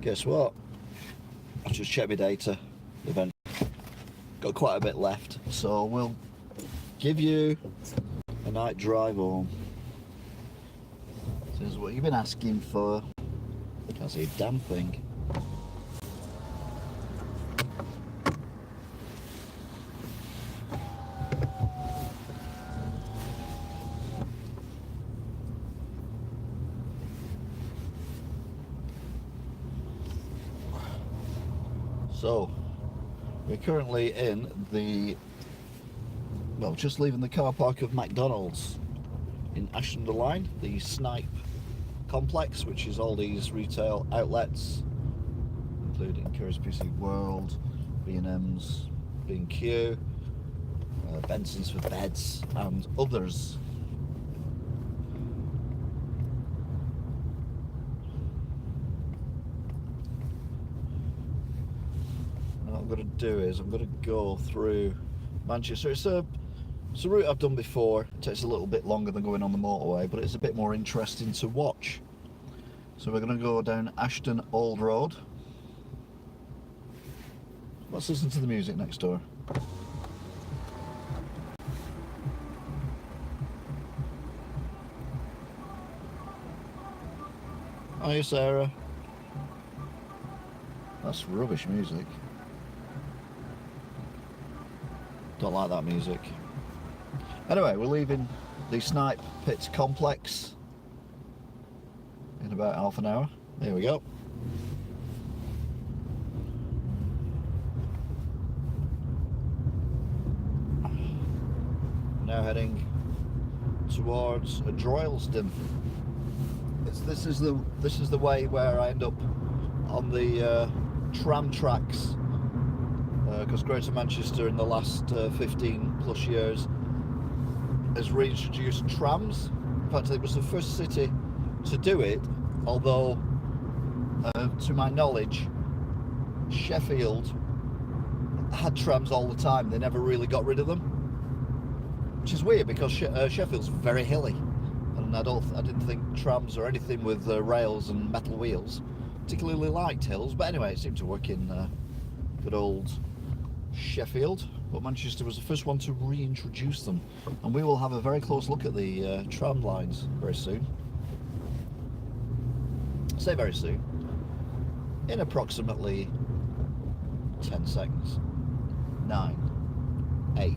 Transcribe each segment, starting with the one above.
guess what? I've just checked my data. Event got quite a bit left, so we'll give you a night drive home. This is what you've been asking for. Can't see a damn thing. So, we're currently in the, well, just leaving the car park of McDonald's in Ashton-under-Lyne, the Snipe complex, which is all these retail outlets, including Curry's PC World, B&M's, B&Q, Benson's for beds, and others. What I'm going to do is I'm going to go through Manchester. It's a route I've done before. It takes a little bit longer than going on the motorway, but it's a bit more interesting to watch. So we're going to go down Ashton Old Road. Let's listen to the music next door. Hiya, Sarah. That's rubbish music. Don't like that music. Anyway, we're leaving the Snipe Pits complex in about half an hour. There we go. Now heading towards Droylsden. This is the way where I end up on the tram tracks, because Greater Manchester in the last 15 plus years has reintroduced trams. In fact, it was the first city to do it, although to my knowledge Sheffield had trams all the time. They never really got rid of them, which is weird because Sheffield's very hilly, and I didn't think trams or anything with rails and metal wheels particularly liked hills. But anyway, it seemed to work in good old Sheffield. But Manchester was the first one to reintroduce them, and we will have a very close look at the tram lines very soon. I say very soon, in approximately 10 seconds. 9, 8,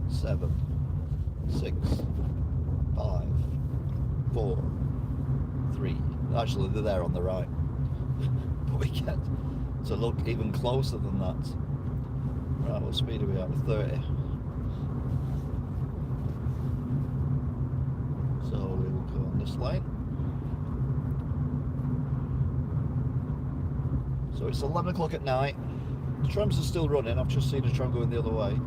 7, 6, 5, 4, 3. Actually, they're there on the right. But we get to look even closer than that. Right, what speed are we at? We're 30. So we will go on this lane. So it's 11 o'clock at night. The trams are still running. I've just seen a tram going the other way.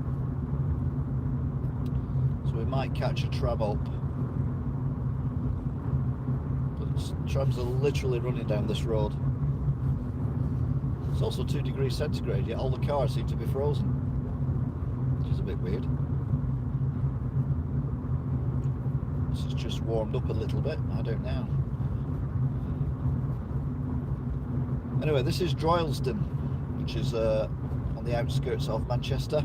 So we might catch a tram up. But trams are literally running down this road. It's also 2 degrees centigrade, yet all the cars seem to be frozen, which is a bit weird. This has just warmed up a little bit, I don't know. Anyway, this is Droylsden, which is on the outskirts of Manchester.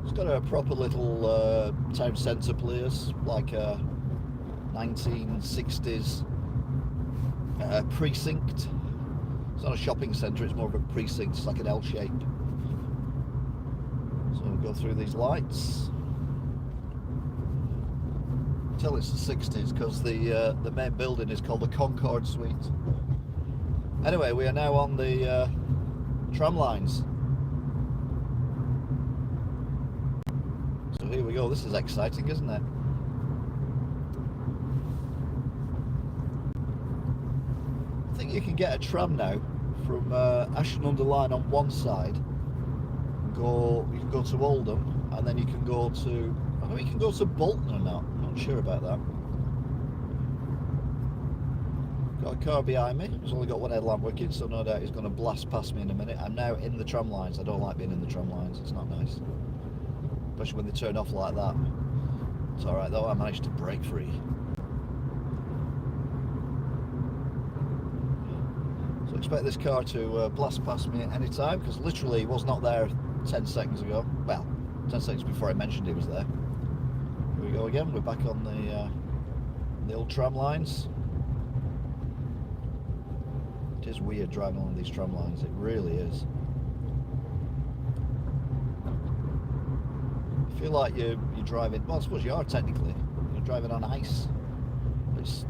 It's got a proper little town centre place, like a 1960s precinct. It's not a shopping centre, it's more of a precinct. It's like an L shape. So we'll go through these lights. Tell it's the 60s because the main building is called the Concord Suite. Anyway, we are now on the tram lines. So here we go. This is exciting, isn't it? I think you can get a tram now from Ashton-under-Lyne on one side. You can go to Oldham, and then you can go to, I don't know, you can go to Bolton or not. I'm not sure about that. Got a car behind me. He's only got one headlamp working, so no doubt he's going to blast past me in a minute. I'm now in the tram lines. I don't like being in the tram lines. It's not nice, especially when they turn off like that. It's all right though. I managed to break free. expect this car to blast past me at any time, because literally he was not there 10 seconds ago. Well, 10 seconds before I mentioned he was there. Here we go again. We're back on the old tram lines. It is weird driving along these tram lines. It really is. I feel like you're driving. Well, I suppose you are technically. You're driving on ice. It's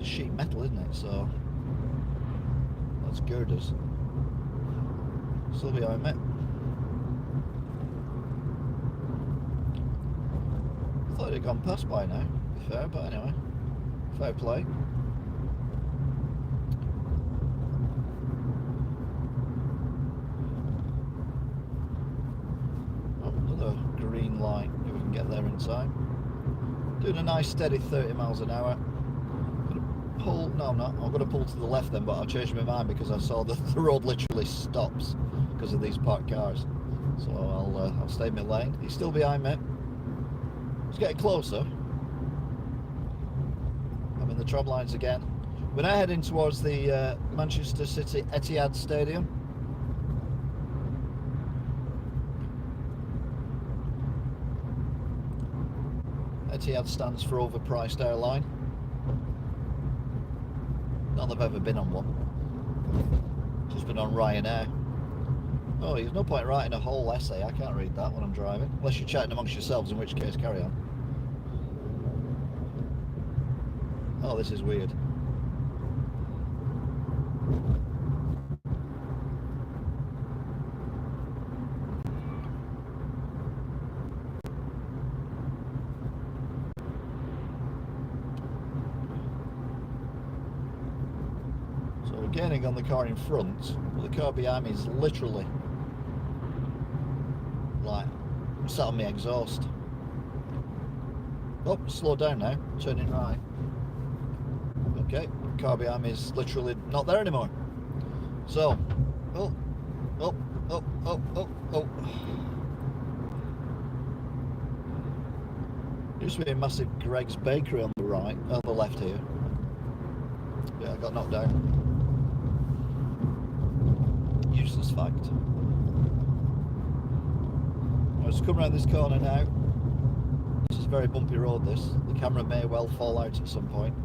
sheet metal, isn't it? So that's girders. Still behind me. I thought it had gone past by now, to be fair, but anyway, fair play. Oh, another green light, if we can get there in time. Doing a nice steady 30 miles an hour. Pull, no I'm not, I'm going to pull to the left then, but I'll change my mind because I saw that the road literally stops because of these parked cars. So I'll stay in my lane. He's still behind me. It's getting closer. I'm in the tram lines again. We're now heading towards the Manchester City Etihad Stadium. Etihad stands for overpriced airline. Not that I've ever been on one. Just been on Ryanair. Oh, there's no point writing a whole essay. I can't read that when I'm driving. Unless you're chatting amongst yourselves, in which case, carry on. Oh, this is weird. So we're gaining on the car in front, but the car behind me is literally like sat on my exhaust. Oh, slow down now, turning right. Okay, car behind me is literally not there anymore. So, oh. Used to be a massive Greg's Bakery on the right, on the left here. Yeah, I got knocked down. Useless fact. Let's come around this corner now. This is a very bumpy road, this. The camera may well fall out at some point.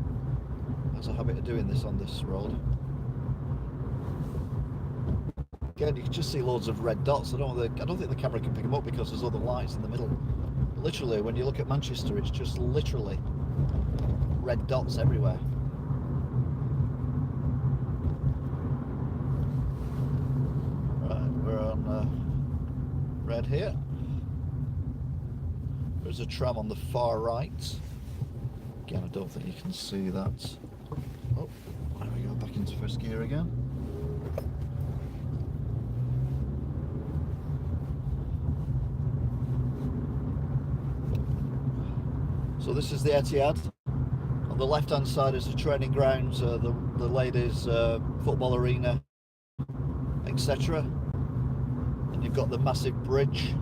Has a habit of doing this on this road. Again, you can just see loads of red dots. I don't think the camera can pick them up because there's other lights in the middle. But literally, when you look at Manchester, it's just literally red dots everywhere. Right, we're on red here. There's a tram on the far right. Again, I don't think you can see that. Oh, there we go, back into first gear again. So this is the Etihad. On the left hand side is the training grounds, the ladies' football arena, etc. And you've got the massive bridge.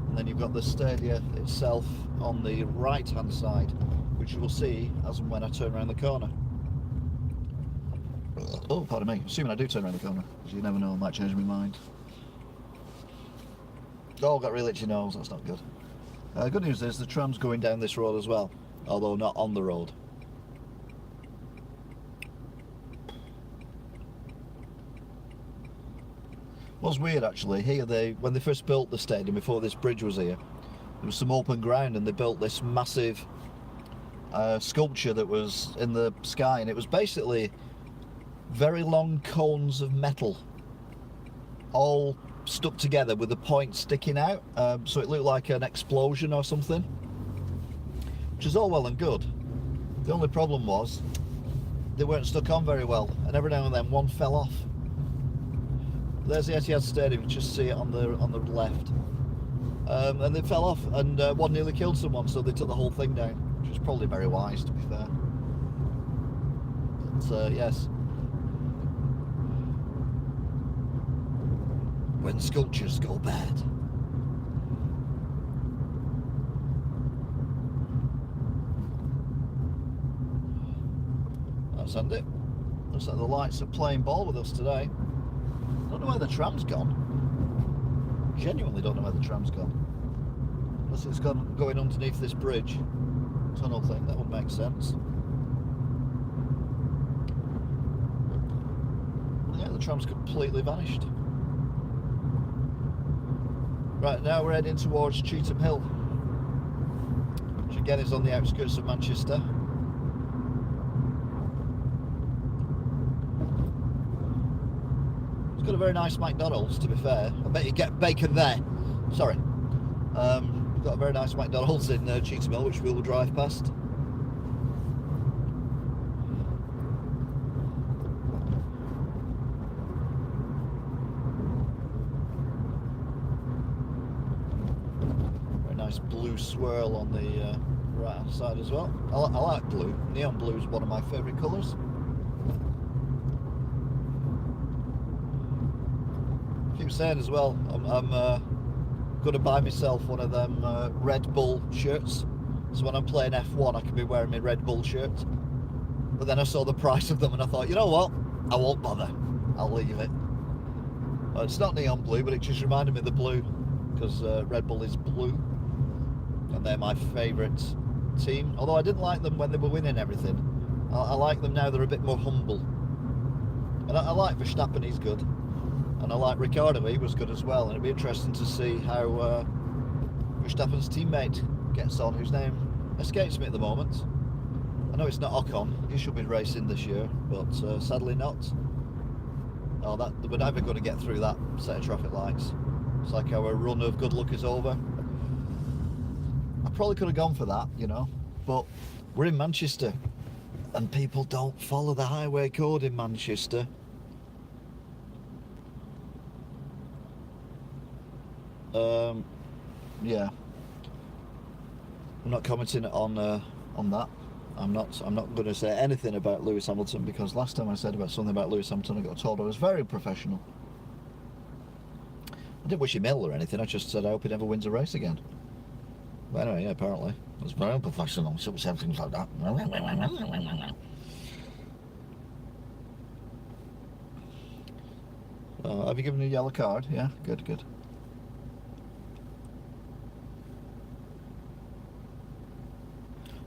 And then you've got the stadium itself on the right hand side, which you will see as and when I turn around the corner. Oh, pardon me, assuming I do turn around the corner, because you never know, I might change my mind. Oh, got really itchy nose, that's not good. Good news is the tram's going down this road as well, although not on the road. What's weird actually, here when they first built the stadium, before this bridge was here, there was some open ground and they built this massive sculpture that was in the sky, and it was basically very long cones of metal all stuck together with the point sticking out, so it looked like an explosion or something, which is all well and good. The only problem was they weren't stuck on very well, and every now and then one fell off. There's the Etihad Stadium, you just see it on the left, and they fell off, and one nearly killed someone, so they took the whole thing down, which is probably very wise, to be fair. But yes, when sculptures go bad. That's it. Looks like the lights are playing ball with us today. I don't know where the tram's gone. Genuinely don't know where the tram's gone. Unless it's going underneath this bridge tunnel thing, that would make sense. Yeah, the tram's completely vanished. Right, now we're heading towards Cheetham Hill, which again is on the outskirts of Manchester. It's got a very nice McDonald's, to be fair. I bet you get bacon there. Sorry. We've got a very nice McDonald's in Cheetham Hill, which we will drive past. Blue swirl on the right hand side as well. I like blue. Neon blue is one of my favourite colours. I keep saying as well, I'm going to buy myself one of them Red Bull shirts, so when I'm playing F1 I can be wearing my Red Bull shirt. But then I saw the price of them and I thought, you know what, I won't bother, I'll leave it. It's not neon blue, but it just reminded me of the blue, because Red Bull is blue. And they're my favourite team. Although I didn't like them when they were winning everything. I like them now, they're a bit more humble. And I like Verstappen, he's good. And I like Ricciardo, he was good as well. And it'd be interesting to see how Verstappen's teammate gets on, whose name escapes me at the moment. I know it's not Ocon, he should be racing this year, but sadly not. Oh, we're never going to get through that set of traffic lights. It's like our run of good luck is over. I probably could have gone for that, you know, but we're in Manchester and people don't follow the highway code in Manchester. Yeah, I'm not commenting on that. I'm not going to say anything about Lewis Hamilton, because last time I said about something about Lewis Hamilton I got told I was very professional. I didn't wish him ill or anything, I just said I hope he never wins a race again. But anyway, yeah, apparently. It was very unprofessional, so said things like that. Have you given a yellow card? Yeah, good, good.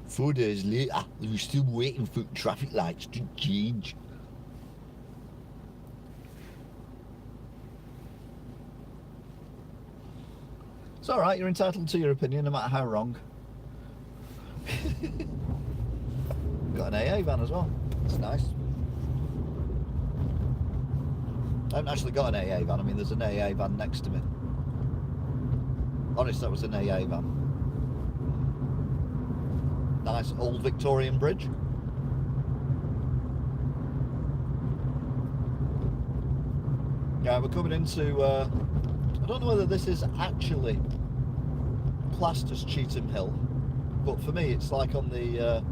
Four days later, we're still waiting for traffic lights to change. It's alright, you're entitled to your opinion, no matter how wrong. Got an AA van as well, that's nice. I haven't actually got an AA van, I mean there's an AA van next to me. Honest, that was an AA van. Nice old Victorian bridge. Yeah, we're coming into, I don't know whether this is actually classed as Cheetham Hill, but for me it's like on the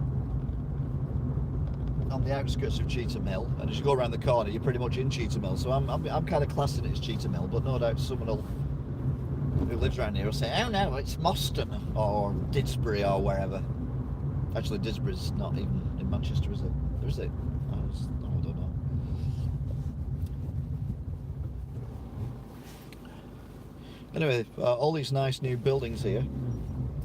outskirts of Cheetham Hill, and as you go around the corner you're pretty much in Cheetham Hill, so I'm kind of classing it as Cheetham Hill, but no doubt someone who lives around here will say, oh no, it's Moston or Didsbury or wherever. Actually, Didsbury's not even in Manchester, is it? Or is it? I don't know. Anyway, all these nice new buildings here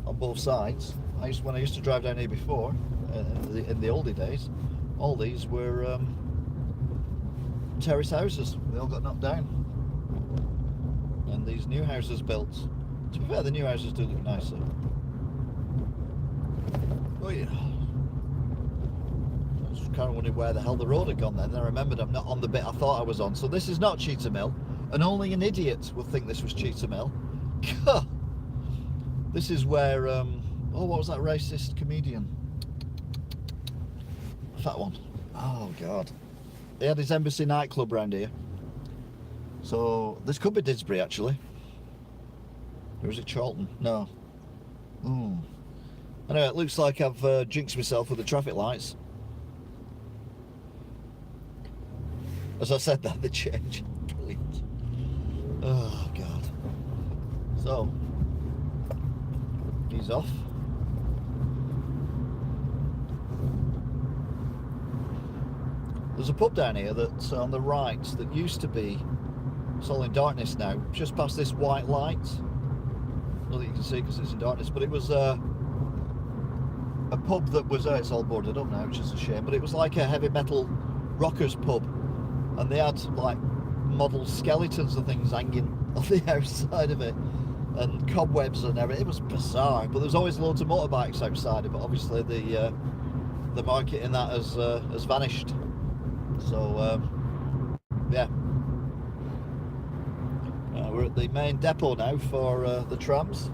on both sides. When I used to drive down here before, in the oldie days, all these were terrace houses. They all got knocked down, and these new houses built. To be fair, the new houses do look nicer. Oh yeah. I was kind of wondering where the hell the road had gone then. I remembered I'm not on the bit I thought I was on. So this is not Cheetham Hill, and only an idiot would think this was Cheetham Hill. This is where, oh, what was that racist comedian? That one. Oh God. He had his Embassy nightclub round here. So this could be Didsbury actually. Or is it Charlton? No. Anyway, it looks like I've jinxed myself with the traffic lights. As I said that, they change. Brilliant. Oh, God. So, he's off. There's a pub down here that's on the right that used to be, it's all in darkness now, just past this white light. Not that you can see because it's in darkness, but it was a pub that was, it's all boarded up now, which is a shame, but it was like a heavy metal rockers pub, and they had like model skeletons and things hanging on the outside of it, and cobwebs and everything. It was bizarre, but there's always loads of motorbikes outside it, but obviously the market in that has vanished. So yeah, we're at the main depot now for the trams.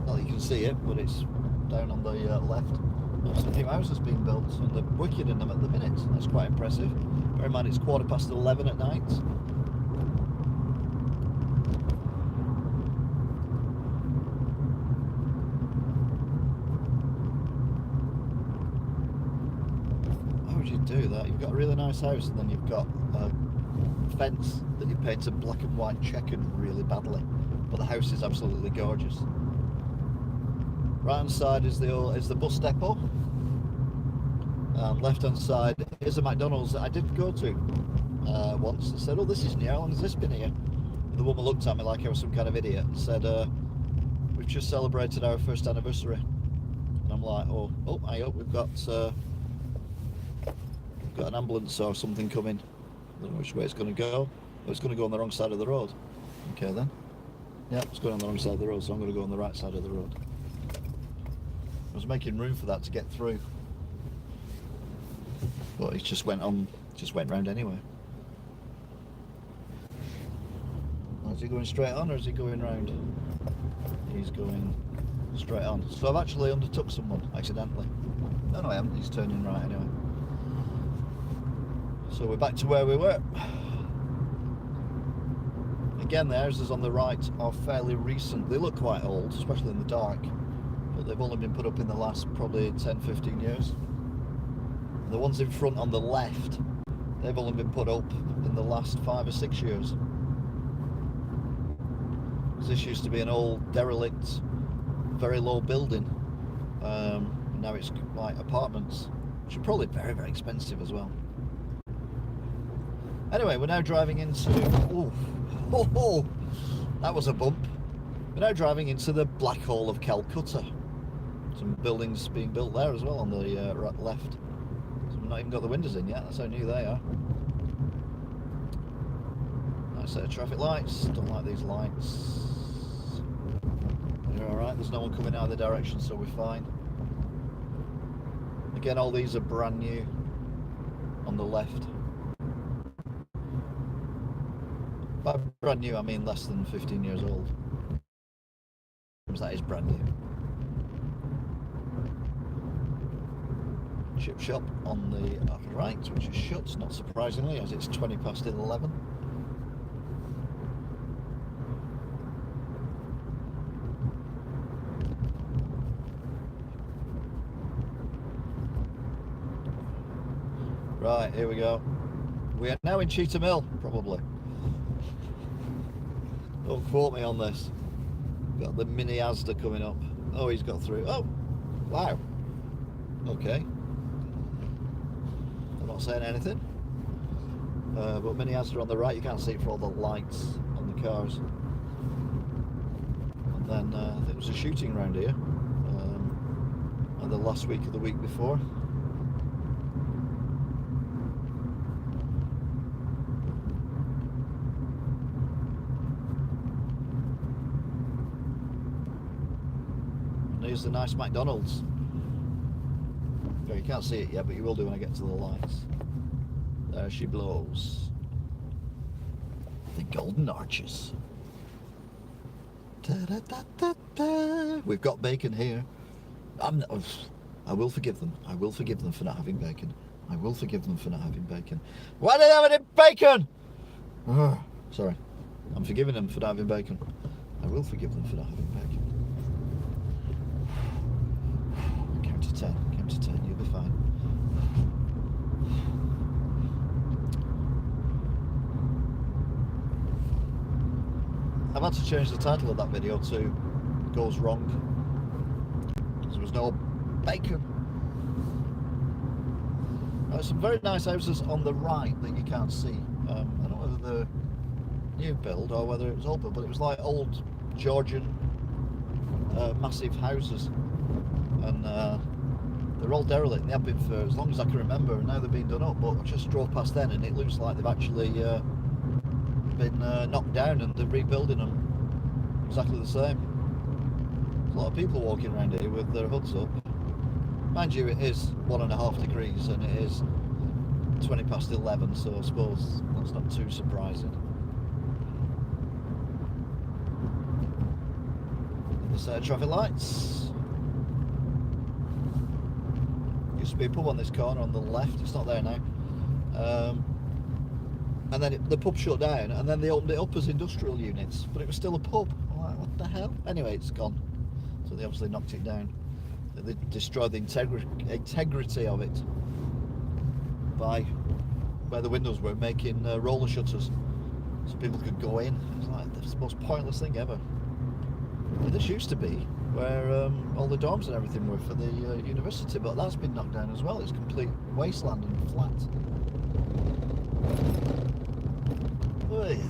Well, you can see it, but it's down on the left. There's some new houses being built, and they're wicked in them at the minute. That's quite impressive. Bear in mind it's 11:15 at night. How would you do that? You've got a really nice house, and then you've got a fence that you painted black and white checkered really badly, but the house is absolutely gorgeous. Right hand side is the bus depot, and left hand side is a McDonald's that I did go to once. I said, "Oh, this is new. How long has this been here?" And the woman looked at me like I was some kind of idiot and said, "We've just celebrated our first anniversary." And I'm like, "Oh, I hope we've got an ambulance or something coming. I don't know which way it's going to go. Oh, it's going to go on the wrong side of the road." Okay then. Yeah, it's going on the wrong side of the road, so I'm going to go on the right side of the road. I was making room for that to get through, but it just went round anyway. Is he going straight on, or is he going round? He's going straight on. So I've actually undertook someone accidentally. No, I haven't. He's turning right anyway. So we're back to where we were. Again, the houses on the right are fairly recent. They look quite old, especially in the dark, but they've only been put up in the last probably 10-15 years. The ones in front on the left, they've only been put up in the last 5 or 6 years. This used to be an old derelict, very low building. Now it's like apartments, which are probably very, very expensive as well. Anyway, we're now driving into, that was a bump. We're now driving into the Black Hole of Calcutta. Some buildings being built there as well on the left. So we've not even got the windows in yet, that's how new they are. Nice set of traffic lights, don't like these lights. You're alright, there's no one coming either direction, so we're fine. Again, all these are brand new on the left. By brand new, I mean less than 15 years old. That is brand new. Chip shop on the right, which is shut, not surprisingly, as it's 11:20. Right, here we go. We are now in Cheetham Hill, probably. Don't quote me on this. Got the mini Asda coming up. Oh, he's got through. Oh, wow. Okay. I'm not saying anything. But mini Asda on the right, you can't see it for all the lights on the cars. And then there was a shooting round here. The last week of the week before. Here's the nice McDonald's. You can't see it yet, but you will do when I get to the lights. There she blows. The Golden Arches. Ta-da-da-da-da. We've got bacon here. I will forgive them. I will forgive them for not having bacon. I will forgive them for not having bacon. Why do they have any bacon? Sorry. I'm forgiving them for not having bacon. I will forgive them for not having bacon. Count to 10, you'll be fine. I've had to change the title of that video to Goes Wrong. There was no bacon. Some very nice houses on the right that you can't see. I don't know whether they're new build or whether it was old build, but it was like old Georgian massive houses, and they're all derelict. They have been for as long as I can remember, and now they're being done up. But I just drove past then, and it looks like they've actually been knocked down, and they're rebuilding them exactly the same. There's a lot of people walking around here with their hoods up. Mind you, it is 1.5 degrees, and it is 20 past 11, so I suppose that's not too surprising. Other set of traffic lights. Used to be a pub on this corner on the left, it's not there now. And then the pub shut down, and then they opened it up as industrial units, but it was still a pub. I'm like, what the hell? Anyway, it's gone. So they obviously knocked it down. They destroyed the integrity of it by where the windows were making roller shutters so people could go in. It was like the most pointless thing ever. And this used to be where all the dorms and everything were for the university, but that's been knocked down as well. It's complete wasteland and flat. Oh yeah.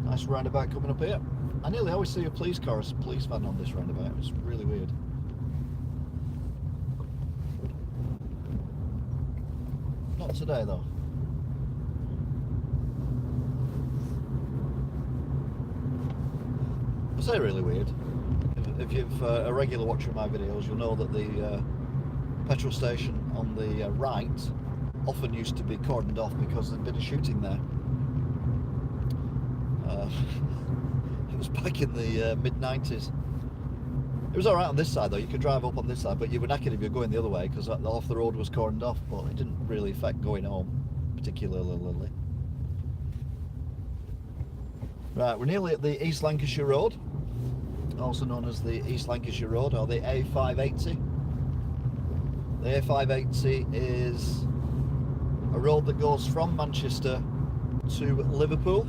Nice roundabout coming up here. I nearly always see a police van on this roundabout. It's really weird. Not today though. I say really weird. If you've a regular watcher of my videos, you'll know that the petrol station on the right often used to be cordoned off because there'd been a shooting there. It was back in the mid-90s. It was alright on this side though, you could drive up on this side, but you were knackered if you're going the other way because off the road was cordoned off, but it didn't really affect going home particularly. Right, we're nearly at the East Lancashire Road, also known as the East Lancashire Road or the A580. The A580 is a road that goes from Manchester to Liverpool.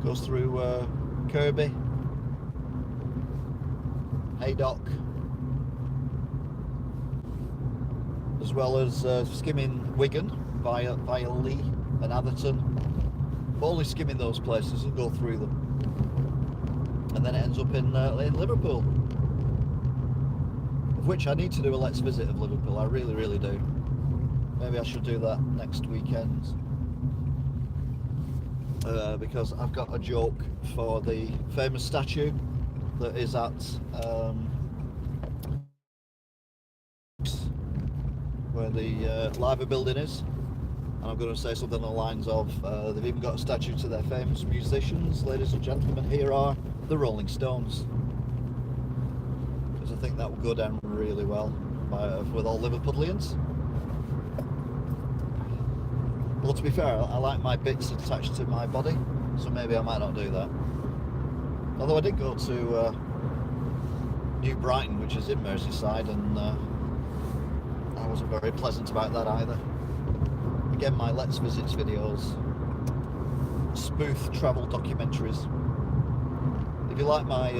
Goes through Kirby, Haydock, as well as skimming Wigan via Lee and Atherton. But only skimming those places and go through them, and then it ends up in Liverpool, of which I need to do a let's visit of Liverpool. I really do. Maybe I should do that next weekend. Because I've got a joke for the famous statue that is at where the Liver building is, and I'm going to say something along the lines of they've even got a statue to their famous musicians. Ladies and gentlemen, here are the Rolling Stones, because I think that will go down really well with all Liverpudlians. Well, to be fair, I like my bits attached to my body, so maybe I might not do that. Although I did go to New Brighton, which is in Merseyside, and I wasn't very pleasant about that either. Again, my Let's Visits videos, spoof travel documentaries. If you like my,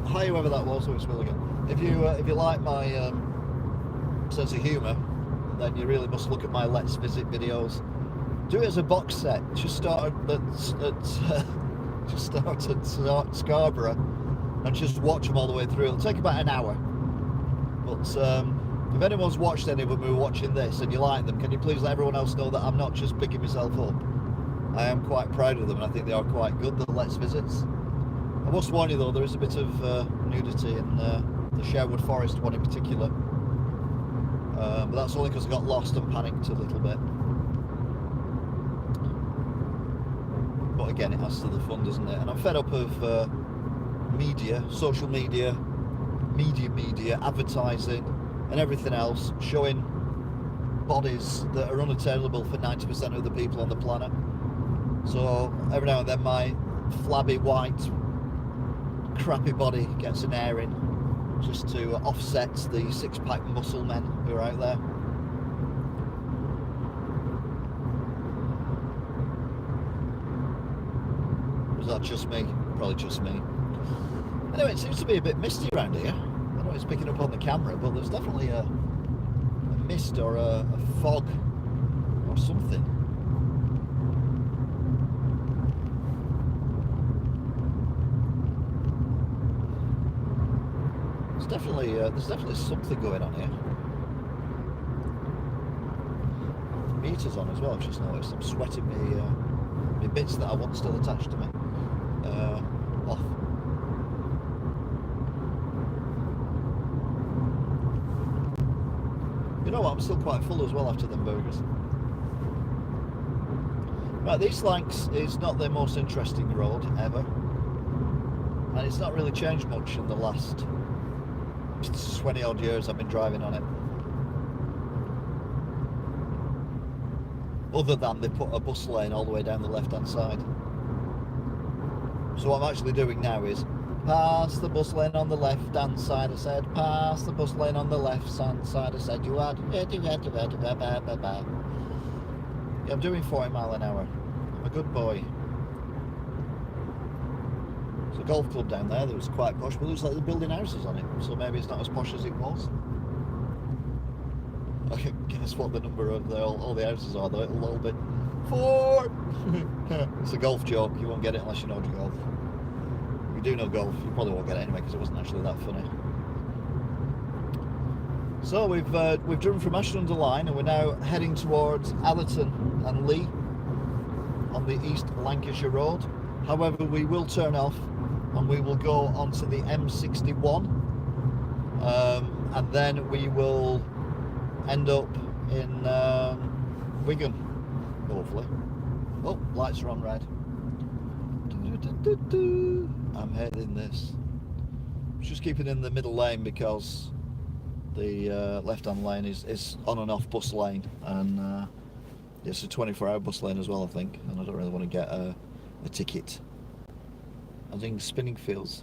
hi whoever that was, it's Will again. If you like my sense of humour, then you really must look at my Let's Visit videos. Do it as a box set. Just start at Scarborough and just watch them all the way through. It'll take about an hour. But if anyone's watched any of them who are watching this and you like them, can you please let everyone else know that I'm not just bigging myself up? I am quite proud of them, and I think they are quite good, the Let's Visits. I must warn you though, there is a bit of nudity in the Sherwood Forest one in particular. But that's only because I got lost and panicked a little bit. But again, it adds to the fun, doesn't it? And I'm fed up of media, social media, advertising and everything else showing bodies that are unattainable for 90% of the people on the planet. So every now and then my flabby white crappy body gets an airing just to offset the six-pack muscle men who are out there. that just me? Probably just me. Anyway, it seems to be a bit misty around here. I don't know if it's picking up on the camera, but there's definitely a mist or a fog or something. There's definitely something going on here. The meter's on as well. I've just noticed. I'm sweating my bits that I want still attached to me off. You know what? I'm still quite full as well after them burgers. Right, East Lancs is not the most interesting road ever, and it's not really changed much in the last 20 odd years I've been driving on it. Other than they put a bus lane all the way down the left hand side. So what I'm actually doing now is pass the bus lane on the left hand side, I said. Pass the bus lane on the left hand side, I said. Yeah, I'm doing 40 mile an hour. I'm a good boy. There's a golf club down there that was quite posh, but it looks like they're building houses on it, so maybe it's not as posh as it was. I can guess what the number of all the houses are though. It'll all be 4. It's a golf joke. You won't get it unless you know golf. If you do know golf, you probably won't get it anyway because it wasn't actually that funny. So we've driven from Ashton-under-Lyne and we're now heading towards Allerton and Lee on the East Lancashire Road. However, we will turn off and we will go onto the M61, and then we will end up in Wigan, hopefully. Oh, lights are on red. I'm heading this. Just keeping in the middle lane because the left-hand lane is on and off bus lane, and it's a 24-hour bus lane as well, I think, and I don't really want to get a ticket. I'm doing Spinningfields.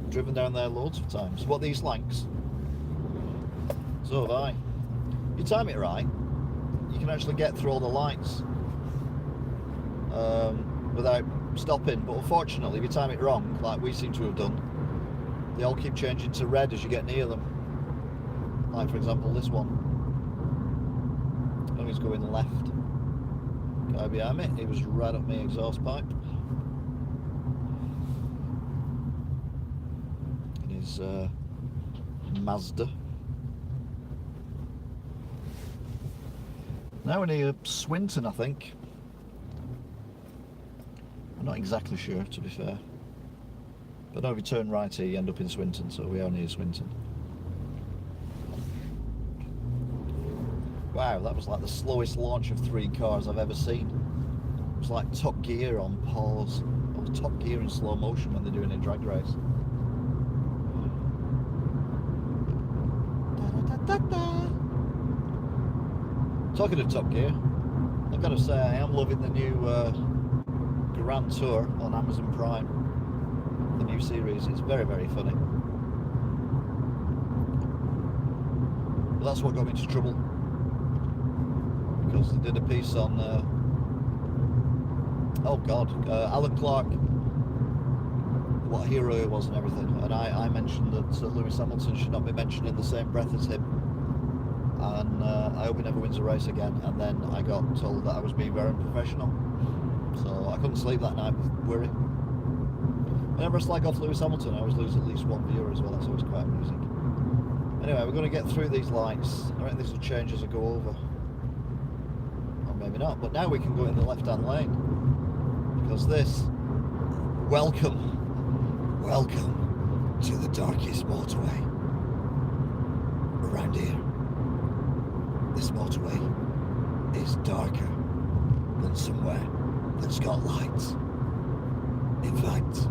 Driven down there loads of times. What, these Lancs? So have I. If you time it right, you can actually get through all the lights without stopping, but unfortunately if you time it wrong, like we seem to have done, they all keep changing to red as you get near them. Like for example this one. Oh, he's going left. Guy behind me, he was right up my exhaust pipe. In his Mazda. Now we're near Swinton, I think. I'm not exactly sure, to be fair. But no, if you turn right here, you end up in Swinton, so we are near Swinton. Wow, that was like the slowest launch of 3 cars I've ever seen. It was like Top Gear on pause, or Top Gear in slow motion when they're doing a drag race. Talking of Top Gear, I've got to say I am loving the new Grand Tour on Amazon Prime. The new series, it's very, very funny. But that's what got me into trouble. Because they did a piece on Alan Clark, what a hero he was and everything, and I mentioned that Lewis Hamilton should not be mentioned in the same breath as him, and I hope he never wins a race again. And then I got told that I was being very unprofessional, so I couldn't sleep that night with worry. Whenever I slag off Lewis Hamilton, I always lose at least one viewer as well. That's always quite amusing. Anyway, we're going to get through these lights. I reckon this will change as I go over. Maybe not, but now we can go in the left-hand lane because this, welcome to the darkest motorway around here. This motorway is darker than somewhere that's got lights. In fact,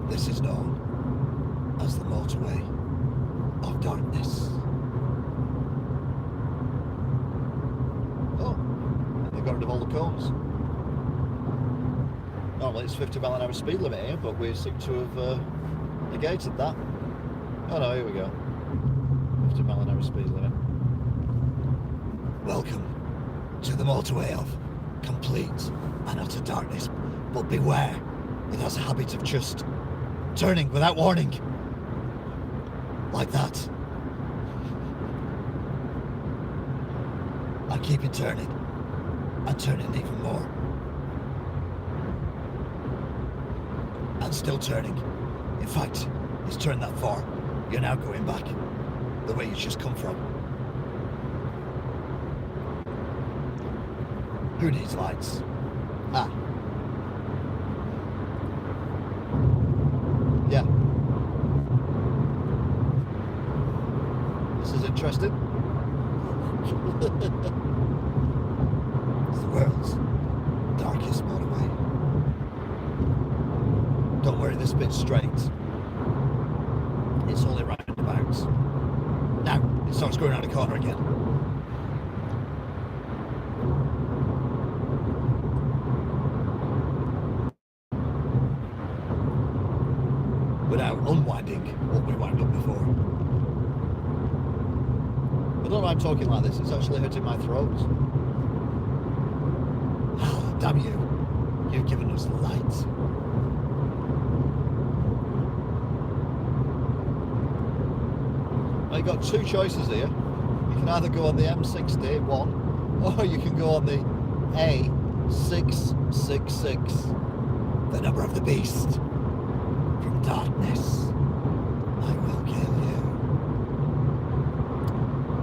this is known as the motorway of darkness. Got rid of all the cones. Normally it's 50 mile an hour speed limit here, but we seem to have negated that. Oh no, here we go. 50 mile an hour speed limit. Welcome to the motorway of complete and utter darkness. But beware, it has a habit of just turning without warning. Like that. And keeping turning. And turning even more. And still turning. In fact, it's turned that far. You're now going back the way you just come from. Who needs lights? Ah. Yeah. This is interesting. It's the world's darkest motorway. Don't worry, this bit's straight. It's only roundabouts. Now, it starts going around the corner again. Without unwinding what we wound up before. I don't know why I'm talking like this, it's actually hurting my throat. Oh, damn you. You've given us the light. Well, you've got two choices here. You can either go on the M61 or you can go on the A666. The number of the beast. From darkness, I will kill you.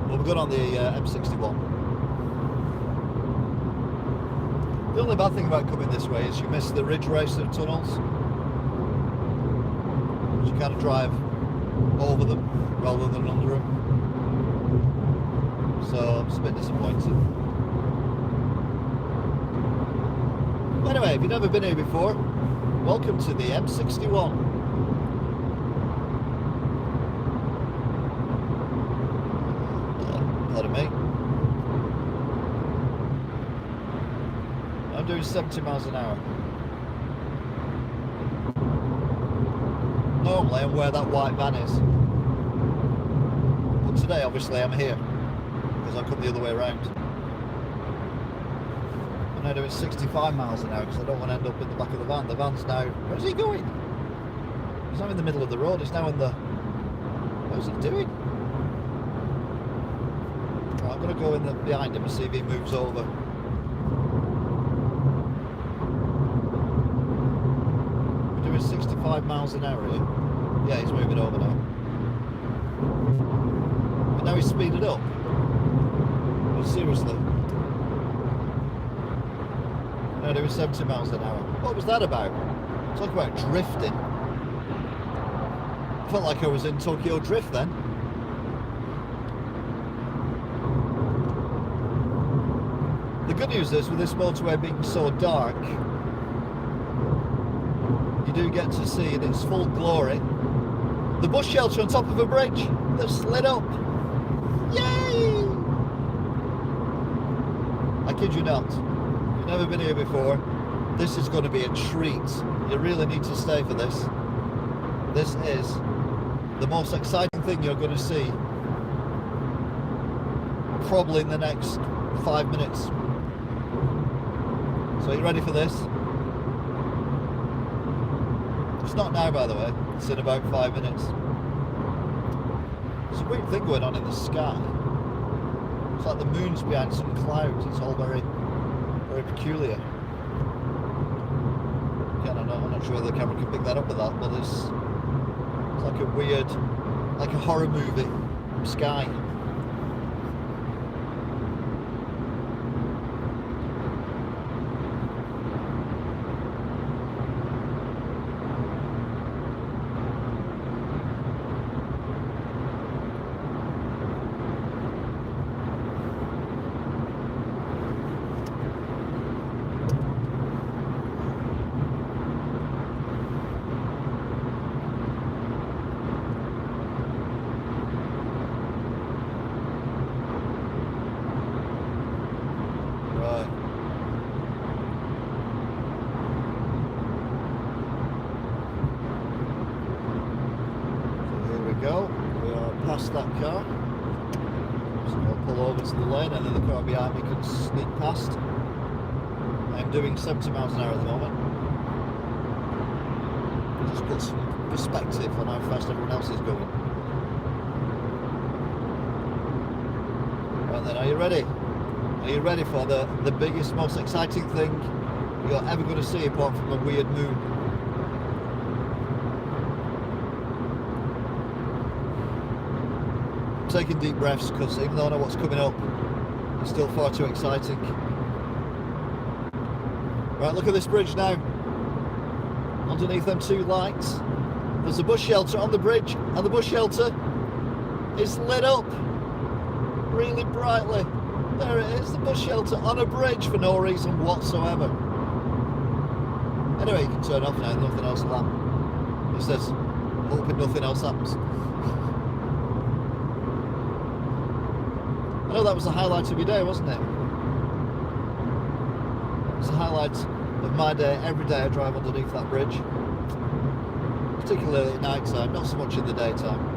Well, we're going on the M61. The only bad thing about coming this way is you miss the ridge racer tunnels. You kind of drive over them rather than under them. So I'm just a bit disappointed. Anyway, if you've never been here before, welcome to the M61. Pardon me. I'm doing 70 miles an hour. Normally I'm where that white van is. But today obviously I'm here because I come the other way around. I'm now doing 65 miles an hour because I don't want to end up in the back of the van. The van's now... Where's he going? He's now in the middle of the road. He's now in the... What's he doing? Right, I'm going to go in behind him and see if he moves over. We're doing 65 miles an hour here. Yeah, he's moving over now. But now he's speeded up. But seriously. No, doing 70 miles an hour. What was that about? Talk about drifting. Felt like I was in Tokyo Drift then. The good news is, with this motorway being so dark, you do get to see in its full glory the bus shelter on top of a bridge that's slid up. Yay! I kid you not. You've never been here before. This is going to be a treat. You really need to stay for this. This is the most exciting thing you're going to see probably in the next 5 minutes. So are you ready for this? It's not now, by the way. It's in about 5 minutes. There's a weird thing going on in the sky. It's like the moon's behind some clouds. It's all very, very peculiar. Again, I'm not sure the camera can pick that up with that, but it's like a weird, like a horror movie sky. That car, so I'll pull over to the lane and then the car behind me can sneak past. I'm doing 70 miles an hour at the moment. Just put some perspective on how fast everyone else is going. Right then, are you ready? Are you ready for the biggest, most exciting thing you're ever going to see apart from a weird moon? I'm taking deep breaths because even though I know what's coming up, it's still far too exciting. Right, look at this bridge now. Underneath them two lights, there's a bus shelter on the bridge, and the bus shelter is lit up really brightly. There it is, the bus shelter on a bridge for no reason whatsoever. Anyway, you can turn off now, nothing else will happen. It says, hoping nothing else happens. I know that was the highlight of your day, wasn't it? It's the highlight of my day. Every day I drive underneath that bridge. Particularly at night time, not so much in the daytime.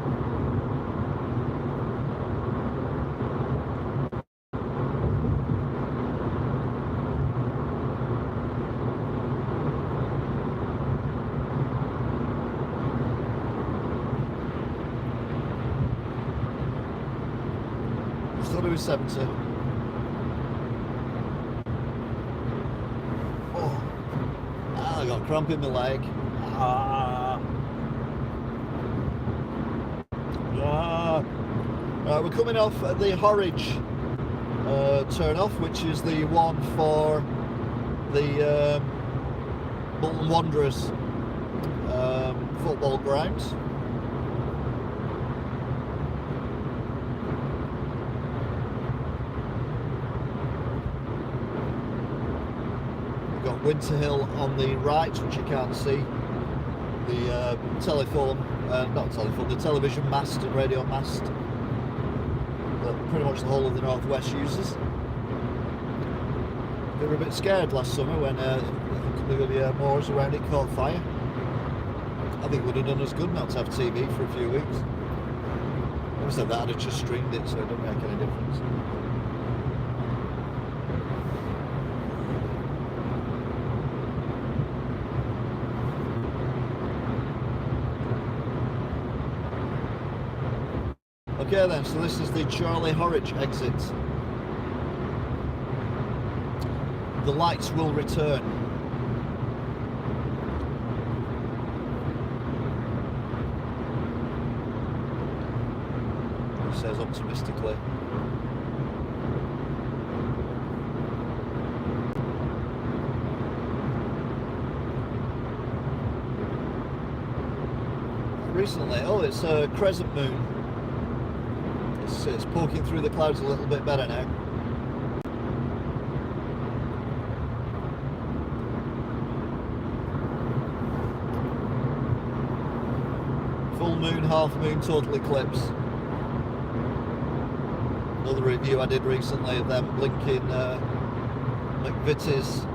Thought it was 70. Oh, I got a cramp in my leg. Right, we're coming off at the Horwich turn off, which is the one for the Bolton Wanderers football grounds. Winter Hill on the right, which you can't see. The the television mast and radio mast that pretty much the whole of the Northwest uses. They were a bit scared last summer when the moors around it caught fire. I think it would have done us good not to have TV for a few weeks. Having said that, I'd have just streamed it, so it doesn't make any difference. Okay then, so this is the Charlie Horwich exit. The lights will return. He says optimistically. Recently, oh, it's a crescent moon. It's poking through the clouds a little bit better now. Full moon, half moon, total eclipse. Another review I did recently of them blinking McVitie's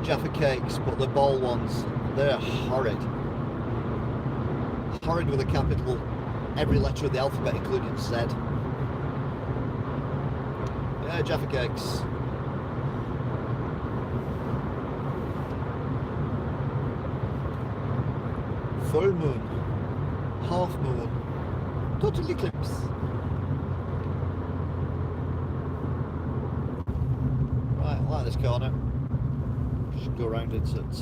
Jaffa cakes, but the ball ones, they're horrid. Horrid with a capital. Every letter of the alphabet, including Z. Yeah, Jaffa cakes. Full moon, half moon, total eclipse. Right, I like this corner. Just go around it at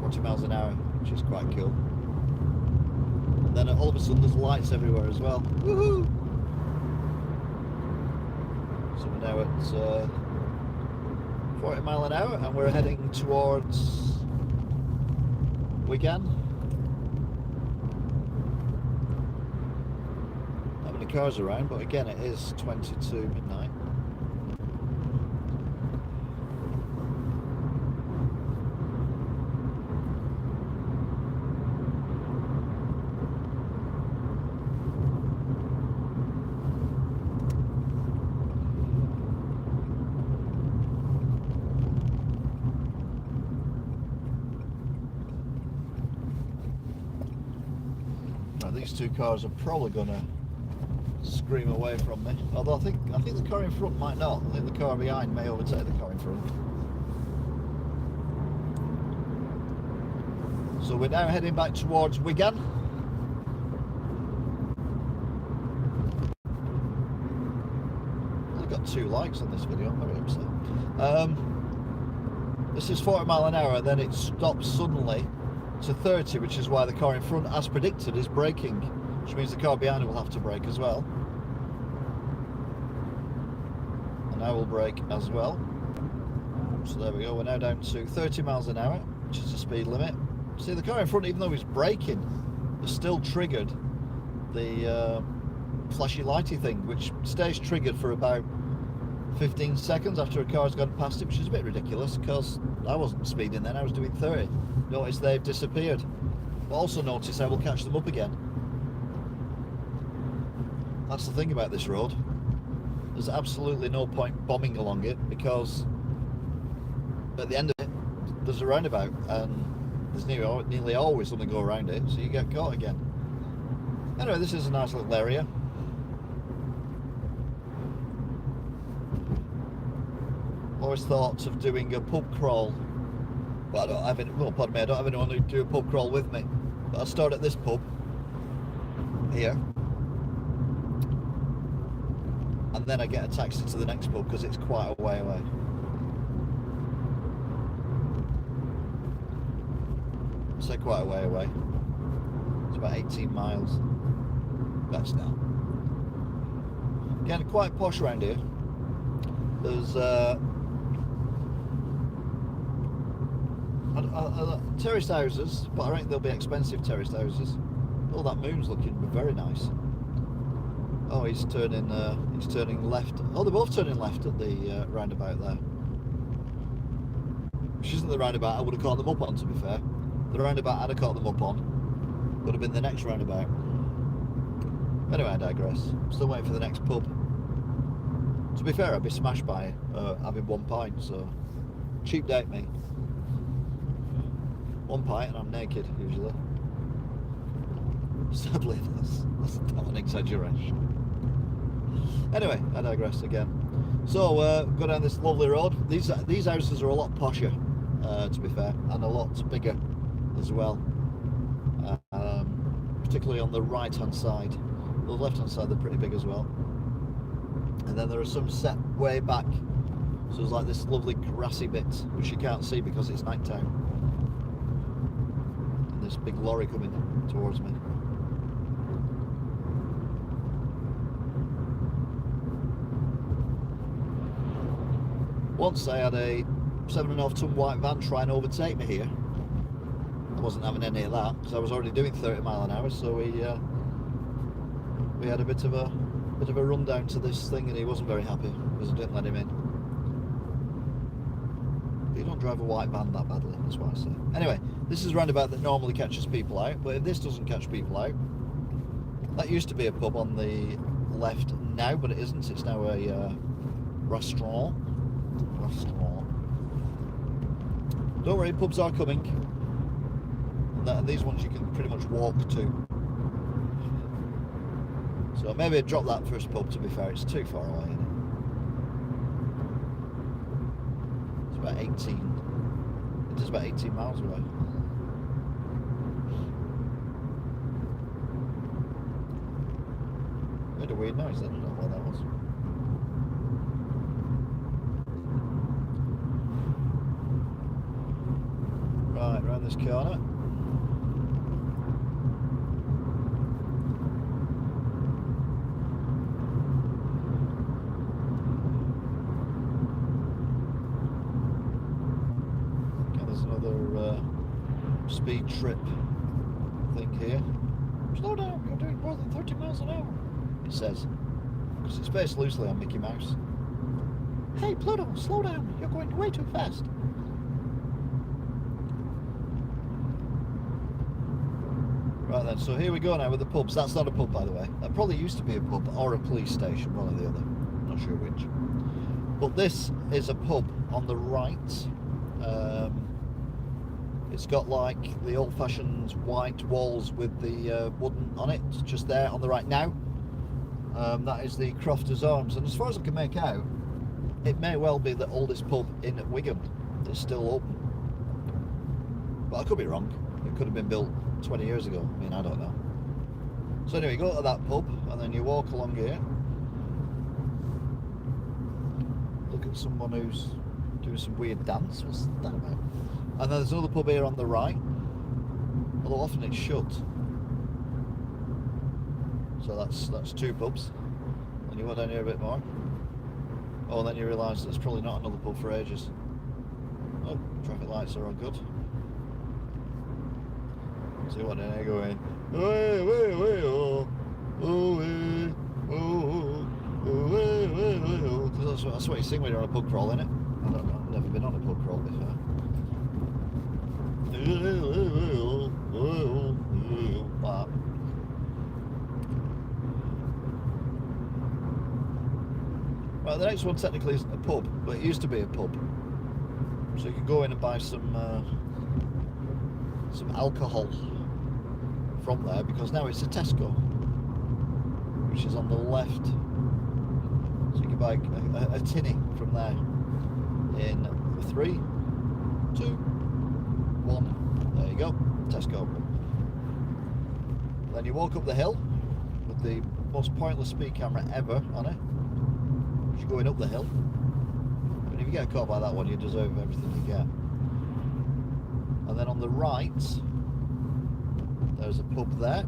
40 miles an hour, which is quite cool. Then all of a sudden there's lights everywhere as well. Woohoo! So we're now at 40 mile an hour and we're heading towards Wigan. Not many cars around, but again it is 20 to midnight. These two cars are probably going to scream away from me. Although I think the car in front might not. I think the car behind may overtake the car in front. So we're now heading back towards Wigan. I got 2 likes on this video. I'm very upset. This is 40 mile an hour, then it stops suddenly to 30, which is why the car in front, as predicted, is braking, which means the car behind it will have to brake as well. And I will brake as well. So there we go, we're now down to 30 miles an hour, which is the speed limit. See, the car in front, even though he's braking, has still triggered the flashy lighty thing, which stays triggered for about 15 seconds after a car's gone past it, which is a bit ridiculous because I wasn't speeding then, I was doing 30. Notice they've disappeared. But also notice I will catch them up again. That's the thing about this road. There's absolutely no point bombing along it because at the end of it, there's a roundabout and there's nearly always something go around it, so you get caught again. Anyway, this is a nice little area. Always thought of doing a pub crawl, but I don't have any, well, pardon me, I don't have anyone to do a pub crawl with me. But I'll start at this pub here, and then I get a taxi to the next pub because it's quite a way away. I say quite a way away. It's about 18 miles. That's now. Again, quite posh around here. There's terraced houses, but I reckon they'll be expensive terraced houses. Oh, that moon's looking very nice. Oh, he's turning left. Oh, they're both turning left at the roundabout there. Which isn't the roundabout I would have caught them up on, to be fair. The roundabout I'd have caught them up on would have been the next roundabout. Anyway, I digress. I'm still waiting for the next pub. To be fair, I'd be smashed by having 1 pint, so cheap date me. 1 pint and I'm naked, usually. Sadly, that's not an exaggeration. Anyway, I digress again. So, go down this lovely road. These houses are a lot posher, to be fair, and a lot bigger as well. Particularly on the right-hand side. The left-hand side, they're pretty big as well. And then there are some set way back. So there's like this lovely grassy bit, which you can't see because it's night time. And this big lorry coming towards me. Once I had a 7.5 ton white van try and overtake me here. I wasn't having any of that because I was already doing 30 mile an hour, so we had a bit of a run down to this thing, and he wasn't very happy because I didn't let him in. But you don't drive a white van that badly, that's what I say. Anyway, this is a roundabout that normally catches people out, but if this doesn't catch people out, that used to be a pub on the left now, but it isn't. It's now a restaurant. Don't worry, pubs are coming. And these ones you can pretty much walk to. So maybe I'd drop that first pub, to be fair. It's too far away, isn't it? It's about 18. It is about 18 miles away. I heard a weird noise then, I don't know what that was. Right, round this corner. Okay, there's another speed trip thing here. Slow down, you're doing more than 30 miles an hour, it says. Because it's based loosely on Mickey Mouse. Hey Pluto, slow down, you're going way too fast. Right then, so here we go now with the pubs. That's not a pub, by the way. That probably used to be a pub or a police station, one or the other. Not sure which. But this is a pub on the right. It's got like the old-fashioned white walls with the wooden on it, just there on the right now. That is the Crofters Arms, and as far as I can make out, it may well be the oldest pub in Wigan that's still open. But I could be wrong. It could have been built 20 years ago. I mean, I don't know. So anyway, you go to that pub and then you walk along here. Look at someone who's doing some weird dance. What's that about? And then there's another pub here on the right. Although often it's shut. So that's two pubs. And you go down here a bit more. Oh, and then you realise there's probably not another pub for ages. Oh, traffic lights are all good. So you want in here going, way, way, way, oh, oh, way, oh, oh, way, way, way, oh. Because that's what you sing when you're on a pub crawl, innit? I don't know, I've never been on a pub crawl before. Like that. Right, the next one technically isn't a pub, but it used to be a pub. So you could go in and buy some alcohol from there, because now it's a Tesco, which is on the left. So you can buy a tinny from there in 3, 2, 1. There you go, Tesco. Then you walk up the hill with the most pointless speed camera ever on it. You're going up the hill. But if you get caught by that one, you deserve everything you get. And then on the right, there's a pub there.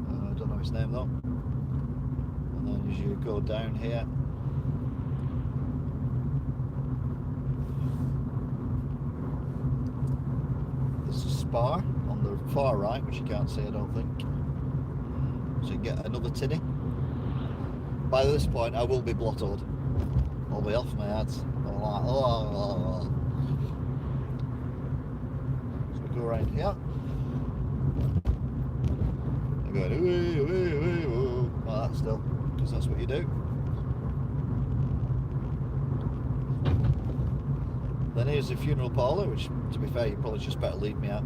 I don't know its name though. And then as you go down here, there's a Spar on the far right, which you can't see, I don't think. So you can get another tinny. By this point, I will be blottoed. I'll be off my head. I'm like, oh. So we go around here. I'm going, like that still, because that's what you do. Then here's the funeral parlour, which, to be fair, you probably just better leave me out.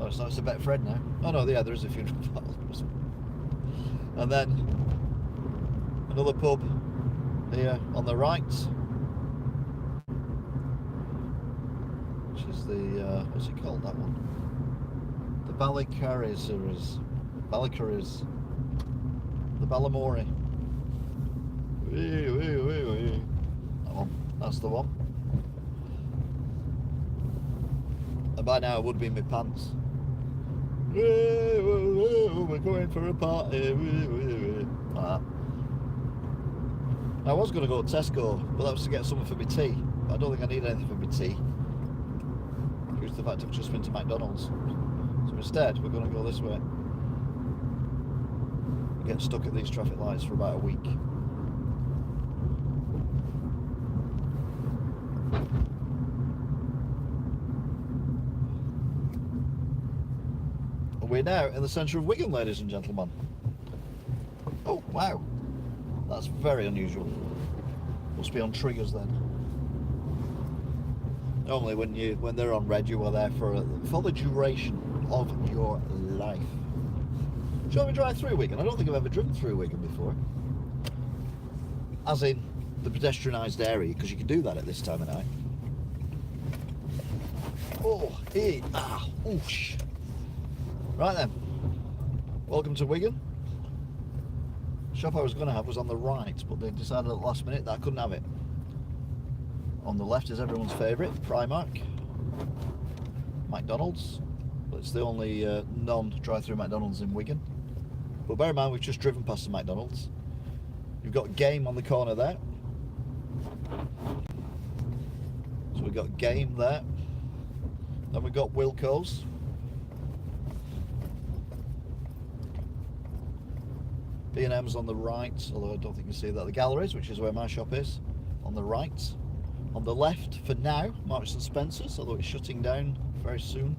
Oh, it's not, it's a Betfred now. Oh no, yeah, there is a funeral parlour. And then another pub here on the right, which is the, what's it called, that one? The Ballycarries, the Ballamore. That one, that's the one. And by now I would be in my pants. We're going for a party. Like that. I was going to go to Tesco, but that was to get something for my tea. But I don't think I need anything for my tea, due to the fact I've just been to McDonald's. So instead, we're going to go this way. We get stuck at these traffic lights for about a week. We're now in the centre of Wigan, ladies and gentlemen. Oh wow, that's very unusual. Must be on triggers then. Normally when they're on red, you are there for the duration of your life. Shall we drive through Wigan? I don't think I've ever driven through Wigan before. As in the pedestrianised area, because you can do that at this time of night. Oh, hey, ah, oosh. Right then, welcome to Wigan. The shop I was going to have was on the right, but they decided at the last minute that I couldn't have it. On the left is everyone's favourite, Primark, McDonald's, but it's the only non-drive-through McDonald's in Wigan. But bear in mind, we've just driven past the McDonald's. You've got Game on the corner there. So we've got Game there. Then we've got Wilco's. B&M's on the right, although I don't think you can see that. The Galleries, which is where my shop is, on the right. On the left, for now, Marks and Spencer's, although it's shutting down very soon.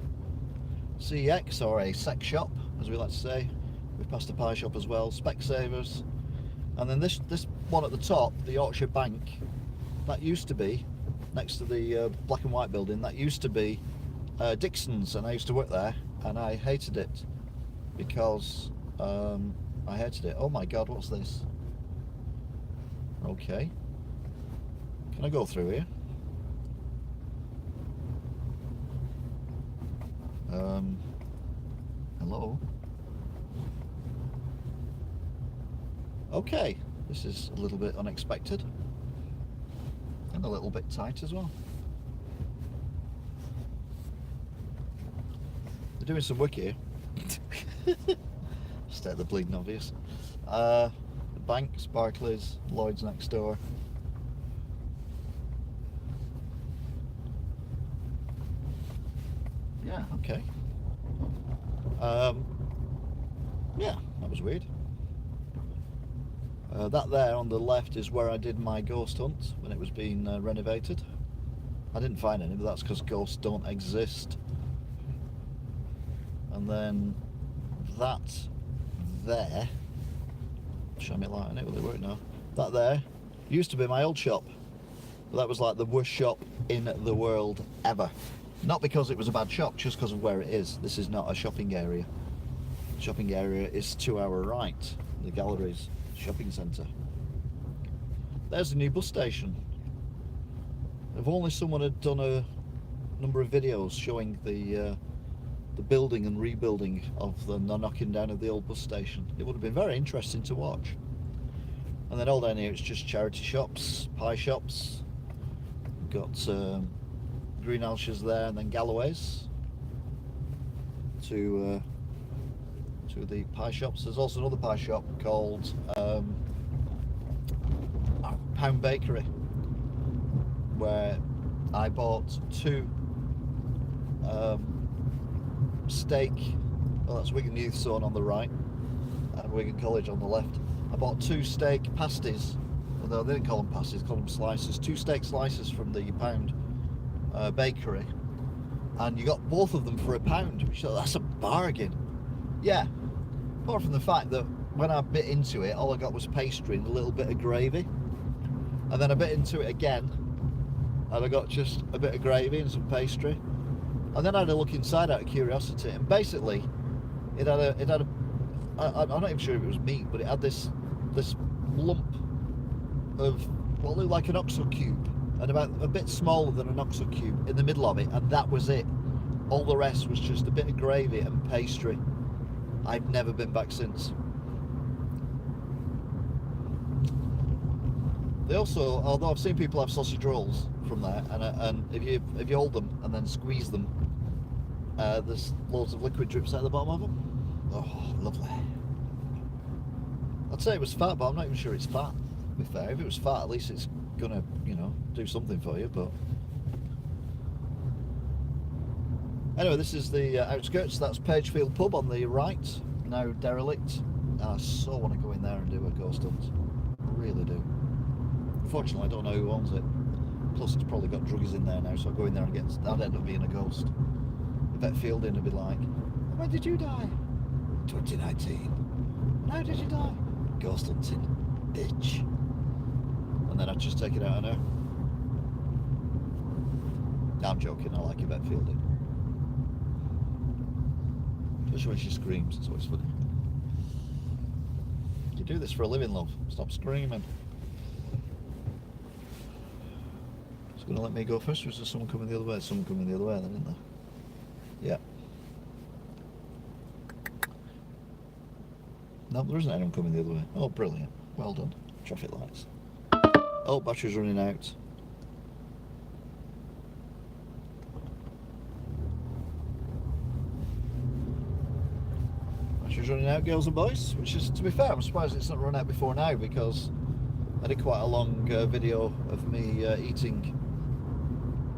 CX, or a sex shop, as we like to say. We've passed a pie shop as well, Specsavers. And then this one at the top, the Yorkshire Bank, that used to be, next to the black and white building, that used to be Dixon's, and I used to work there, and I hated it. because I hated it. Oh my god, what's this? Okay. Can I go through here? Hello? Okay, this is a little bit unexpected. And a little bit tight as well. They're doing some work here. State the bleeding obvious. The banks, Barclays, Lloyd's next door. Yeah, okay. Yeah, that was weird. That there on the left is where I did my ghost hunt when it was being renovated. I didn't find any, but that's because ghosts don't exist. And then that there, shine me a light on it, will it work now? That there used to be my old shop, but that was like the worst shop in the world ever. Not because it was a bad shop, just because of where it is. This is not a shopping area. The shopping area is to our right, the galleries shopping centre. There's the new bus station. If only someone had done a number of videos showing the building and rebuilding of the knocking down of the old bus station. It would have been very interesting to watch. And then all down here it's just charity shops, pie shops. We've got greenhouses there, and then Galloway's to the pie shops. There's also another pie shop called Pound Bakery, where I bought two steak, well, that's Wigan Youth Zone on the right and Wigan College on the left. I bought two steak pasties, although they didn't call them pasties, call them slices. Two steak slices from the Pound Bakery, and you got both of them for £1, which that's a bargain. Yeah, apart from the fact that when I bit into it, all I got was pastry and a little bit of gravy, and then I bit into it again and I got just a bit of gravy and some pastry, and then I had a look inside out of curiosity, and basically it had a I'm not even sure if it was meat, but it had this lump of what looked like an oxo cube, and about a bit smaller than an oxo cube in the middle of it, and that was it. All the rest was just a bit of gravy and pastry. I've never been back since. They also, although I've seen people have sausage rolls from there, and if you hold them and then squeeze them, there's loads of liquid drips out the bottom of them. Oh, lovely. I'd say it was fat, but I'm not even sure it's fat, to be fair. If it was fat, at least it's gonna, do something for you, but... Anyway, this is the outskirts. That's Pagefield Pub on the right, now derelict. I so want to go in there and do a ghost hunt. I really do. Unfortunately, I don't know who owns it. Plus, it's probably got druggies in there now, so I'll go in there and I'd end up being a ghost. Yvette Fielding would be like, when did you die? 2019. And how did you die? Ghost hunting, bitch. And then I'd just take it out on her. No, I'm joking, I like Yvette Fielding. Especially when she screams, it's always funny. You do this for a living, love. Stop screaming. It's going to let me go first, or is there someone coming the other way? Someone coming the other way then, isn't there? Yeah. No, there isn't anyone coming the other way. Oh, brilliant. Well done. Traffic lights. Oh, battery's running out. Battery's running out, girls and boys. Which is, to be fair, I'm surprised it's not run out before now, because I did quite a long video of me eating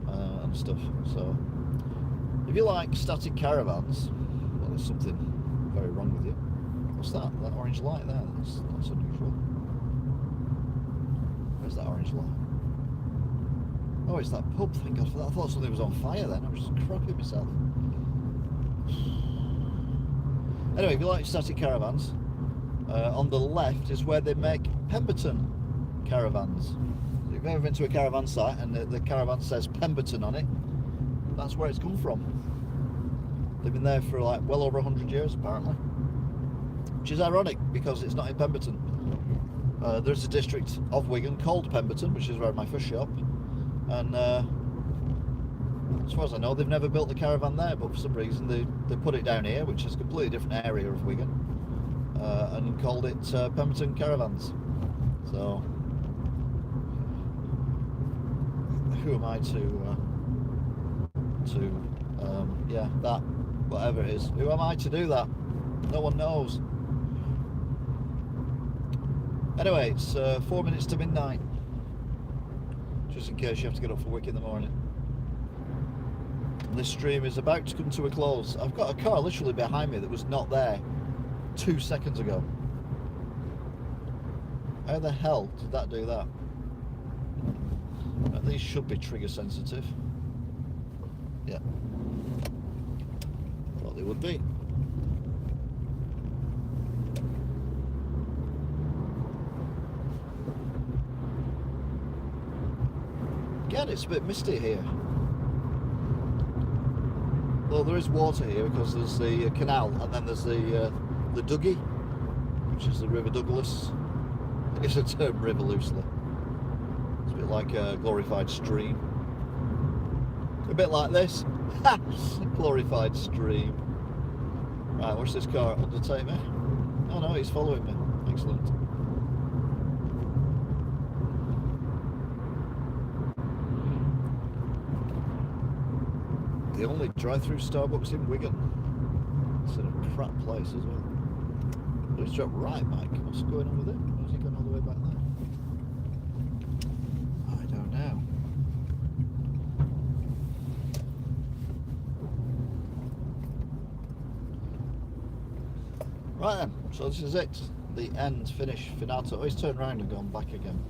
and stuff. So, if you like static caravans, well, there's something very wrong with you. What's that? That orange light there? That's unusual. Where's that orange light? Oh, it's that pub, thank God for that. I thought something was on fire then. I was just crapping myself. Anyway, if you like static caravans, on the left is where they make Pemberton caravans. If you've ever been to a caravan site and the caravan says Pemberton on it, that's where it's come from. They've been there for like well over 100 years apparently. which is ironic because it's not in Pemberton. There's a district of Wigan called Pemberton, which is where my first shop, and as far as I know, they've never built the caravan there, but for some reason they put it down here, which is a completely different area of Wigan, and called it Pemberton Caravans. So who am I yeah, that, whatever it is, who am I to do that? No one knows. Anyway, it's 4 minutes to midnight, just in case you have to get up for work in the morning. And this stream is about to come to a close. I've got a car literally behind me that was not there 2 seconds ago. How the hell did that do that? These should be trigger sensitive. Yeah. Thought they would be. Again, it's a bit misty here. Well, there is water here because there's the canal, and then there's the Duggy, which is the River Douglas. I guess a term river loosely. It's a bit like a glorified stream. A bit like this. Glorified stream. Right, watch this car undertake me. Oh no, he's following me. Excellent. The only drive-through Starbucks in Wigan. It's in a crap place as well. Oh, he's dropped right, Mike. What's going on with him? Why is he going all the way back there? I don't know. Right then, so this is it. The end, finish, finale. Oh, he's turned around and gone back again.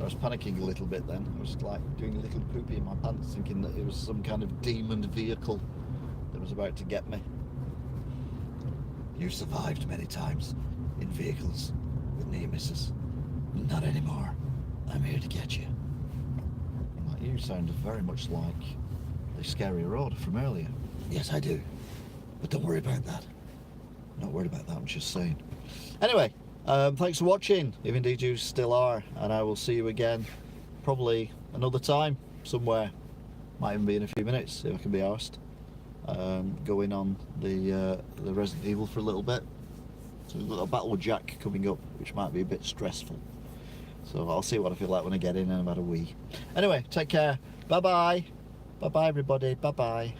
I was panicking a little bit then. I was like doing a little poopy in my pants, thinking that it was some kind of demon vehicle that was about to get me. You survived many times in vehicles with near misses. Not anymore. I'm here to get you. Like, you sound very much like the Scary Road from earlier. Yes, I do. But don't worry about that. I'm not worried about that, I'm just saying. Anyway, thanks for watching, if indeed you still are, and I will see you again probably another time, somewhere. Might even be in a few minutes, if I can be arsed. Going on the Resident Evil for a little bit. So we've got a Battle with Jack coming up, which might be a bit stressful. So I'll see what I feel like when I get in about a wee. Anyway, take care. Bye-bye. Bye-bye, everybody. Bye-bye.